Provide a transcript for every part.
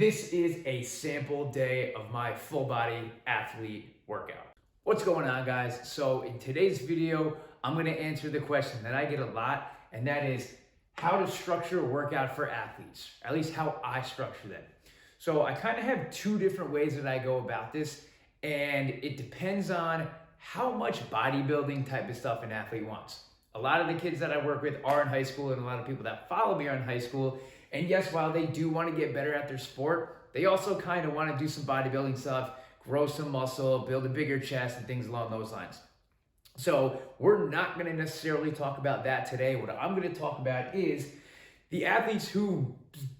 This is a sample day of my full body athlete workout. What's going on, guys? So in today's video, I'm gonna answer the question that I get a lot, and that is how to structure a workout for athletes, at least how I structure them. So I kind of have two different ways that I go about this, and it depends on how much bodybuilding type of stuff an athlete wants. A lot of the kids that I work with are in high school, and a lot of people that follow me are in high school. And yes, while they do want to get better at their sport, they also kind of want to do some bodybuilding stuff, grow some muscle, build a bigger chest, and things along those lines. So we're not going to necessarily talk about that today. What I'm going to talk about is the athletes whose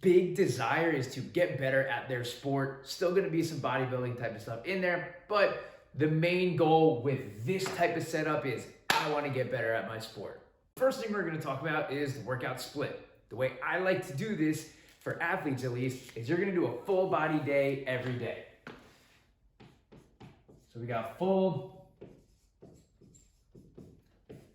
big desire is to get better at their sport. Still going to be some bodybuilding type of stuff in there, but the main goal with this type of setup is I want to get better at my sport. First thing we're going to talk about is the workout split. The way I like to do this, for athletes at least, is you're gonna do a full body day every day. So we got full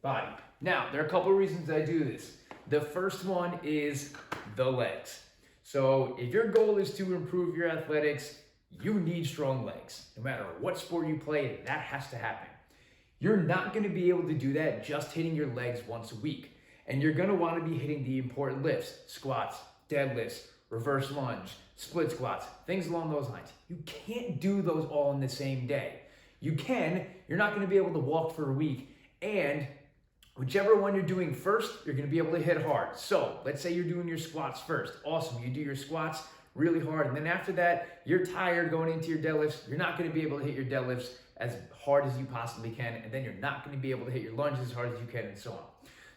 body. Now, there are a couple of reasons I do this. The first one is the legs. So if your goal is to improve your athletics, you need strong legs. No matter what sport you play, that has to happen. You're not gonna be able to do that just hitting your legs once a week. And you're gonna wanna be hitting the important lifts, squats, deadlifts, reverse lunge, split squats, things along those lines. You can't do those all in the same day. You can, you're not gonna be able to walk for a week, and whichever one you're doing first, you're gonna be able to hit hard. So let's say you're doing your squats first. Awesome, you do your squats really hard, and then after that, you're tired going into your deadlifts. You're not gonna be able to hit your deadlifts as hard as you possibly can, and then you're not gonna be able to hit your lunges as hard as you can, and so on.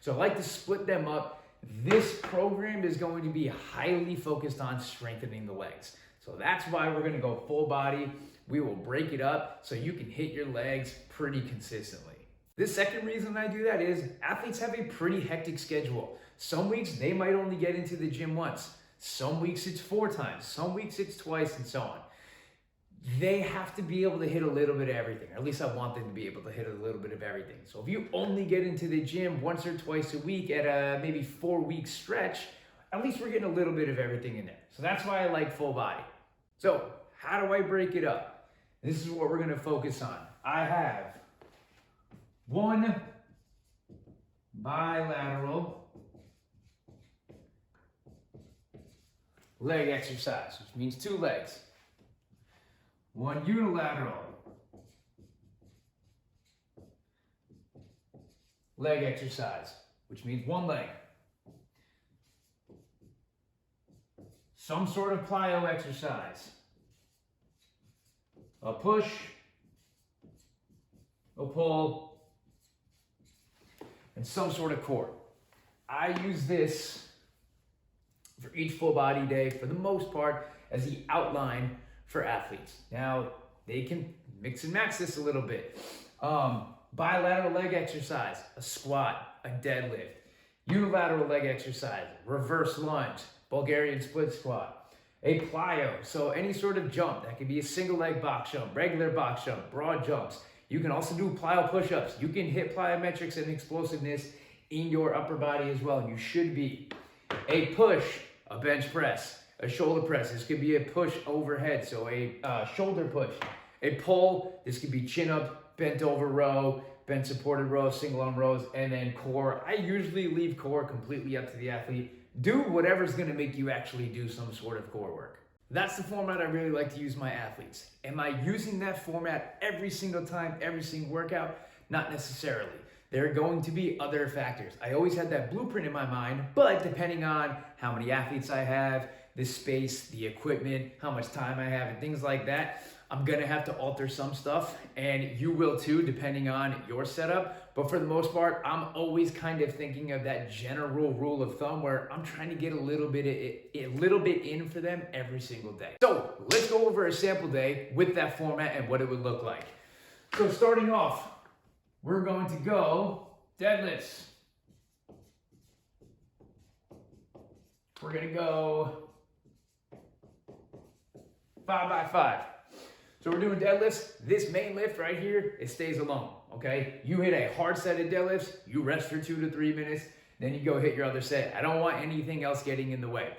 So I like to split them up. This program is going to be highly focused on strengthening the legs. So that's why we're gonna go full body. We will break it up so you can hit your legs pretty consistently. The second reason I do that is athletes have a pretty hectic schedule. Some weeks they might only get into the gym once. Some weeks it's 4 times. Some weeks it's twice, and so on. They have to be able to hit a little bit of everything, or at least I want them to be able to hit a little bit of everything. So if you only get into the gym once or twice a week at a maybe 4-week stretch, at least we're getting a little bit of everything in there. So that's why I like full body. So how do I break it up? This is what we're gonna focus on. I have 1 bilateral leg exercise, which means 2 legs. 1 unilateral leg exercise, which means 1 leg. Some sort of plyo exercise. A push, a pull, and some sort of core. I use this for each full body day, for the most part, as the outline for athletes. Now, they can mix and match this a little bit. Bilateral leg exercise, a squat, a deadlift. Unilateral leg exercise, reverse lunge, Bulgarian split squat. A plyo, so any sort of jump. That could be a single leg box jump, regular box jump, broad jumps. You can also do plyo push-ups. You can hit plyometrics and explosiveness in your upper body as well. You should be. A push, a bench press. A shoulder press, this could be a push overhead, so a shoulder push. A pull, this could be chin up, bent over row, bent supported row, single arm rows, and then core. I usually leave core completely up to the athlete. Do whatever's gonna make you actually do some sort of core work. That's the format I really like to use my athletes. Am I using that format every single time, every single workout? Not necessarily. There are going to be other factors. I always had that blueprint in my mind, but depending on how many athletes I have, the space, the equipment, how much time I have, and things like that, I'm gonna have to alter some stuff, and you will too, depending on your setup. But for the most part, I'm always kind of thinking of that general rule of thumb where I'm trying to get a little bit in for them every single day. So let's go over a sample day with that format and what it would look like. So starting off, we're going to go deadlifts. We're gonna go 5 by 5. So we're doing deadlifts. This main lift right here, it stays alone, okay? You hit a hard set of deadlifts, you rest for 2 to 3 minutes, then you go hit your other set. I don't want anything else getting in the way.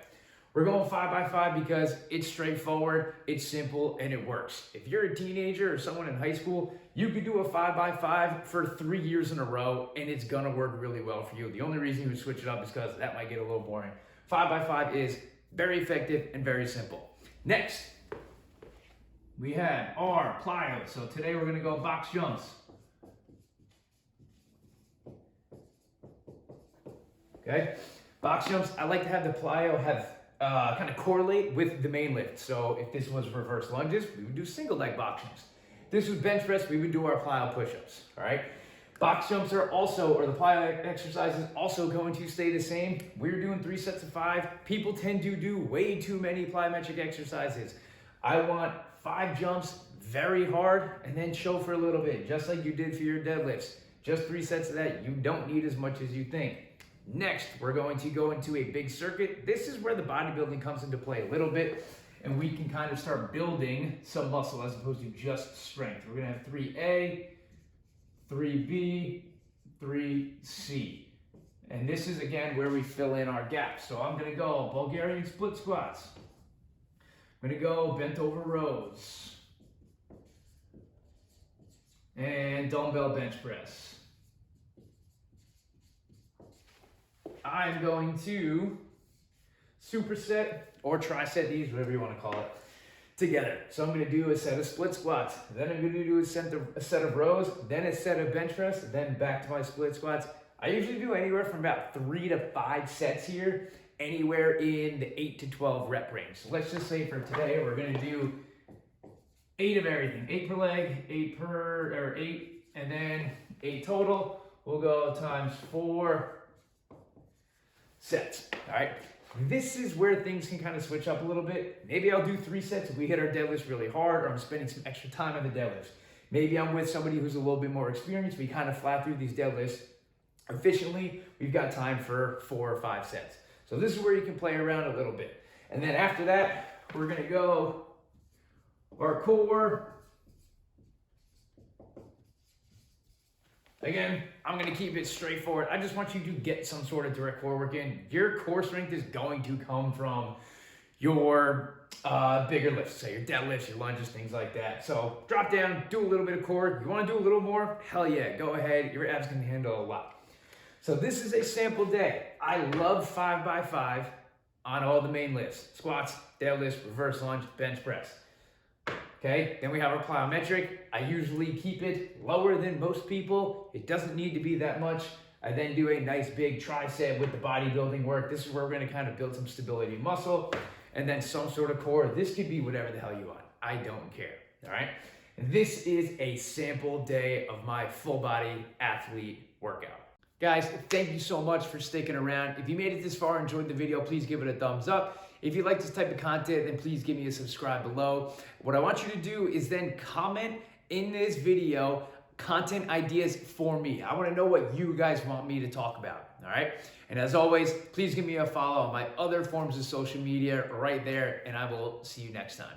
We're We're going 5x5 because it's straightforward, it's simple, and it works. If you're a teenager or someone in high school, you could do a 5x5 for 3 years in a row, and it's gonna work really well for you. The only reason you would switch it up is because that might get a little boring. 5x5 is very effective and very simple. Next, we have our plyo. So today we're gonna go box jumps. Okay, box jumps, I like to have the plyo have kind of correlate with the main lift. So if this was reverse lunges, we would do single leg box jumps. If this was bench press, we would do our plyo push-ups, all right? Box jumps are also, or the plyo exercises also going to stay the same. We're doing 3 sets of 5. People tend to do way too many plyometric exercises. I want 5 jumps very hard and then chill for a little bit, just like you did for your deadlifts. Just 3 sets of that. You don't need as much as you think. Next, we're going to go into a big circuit. This is where the bodybuilding comes into play a little bit, and we can kind of start building some muscle as opposed to just strength. We're gonna have 3A, 3B, 3C. And this is, again, where we fill in our gaps. So I'm gonna go Bulgarian split squats. I'm gonna go bent over rows. And dumbbell bench press. I'm going to superset or tricep these, whatever you want to call it, together. So I'm going to do a set of split squats. Then I'm going to do a set of rows, then a set of bench press, then back to my split squats. I usually do anywhere from about 3 to 5 sets here, anywhere in the 8 to 12 rep range. So let's just say for today, we're going to do 8 of everything. 8 per leg, 8, and then 8 total. We'll go times 4 sets, all right? This is where things can kind of switch up a little bit. Maybe I'll do 3 sets if we hit our deadlifts really hard, or I'm spending some extra time on the deadlifts. Maybe I'm with somebody who's a little bit more experienced. We kind of fly through these deadlifts efficiently. We've got time for 4 or 5 sets. So this is where you can play around a little bit. And then after that, we're gonna go our core. Again, I'm gonna keep it straightforward. I just want you to get some sort of direct core work in. Your core strength is going to come from your bigger lifts, so your deadlifts, your lunges, things like that. So drop down, do a little bit of core. You wanna do a little more? Hell yeah, go ahead. Your abs can handle a lot. So this is a sample day. I love 5x5 on all the main lifts. Squats, deadlifts, reverse lunge, bench press. Okay, then we have our plyometric. I usually keep it lower than most people. It doesn't need to be that much. I then do a nice big tricep with the bodybuilding work. This is where we're gonna kind of build some stability muscle, and then some sort of core. This could be whatever the hell you want. I don't care, all right? And this is a sample day of my full body athlete workout. Guys, thank you so much for sticking around. If you made it this far and enjoyed the video, please give it a thumbs up. If you like this type of content, then please give me a subscribe below. What I want you to do is then comment in this video content ideas for me. I want to know what you guys want me to talk about, all right? And as always, please give me a follow on my other forms of social media right there, and I will see you next time.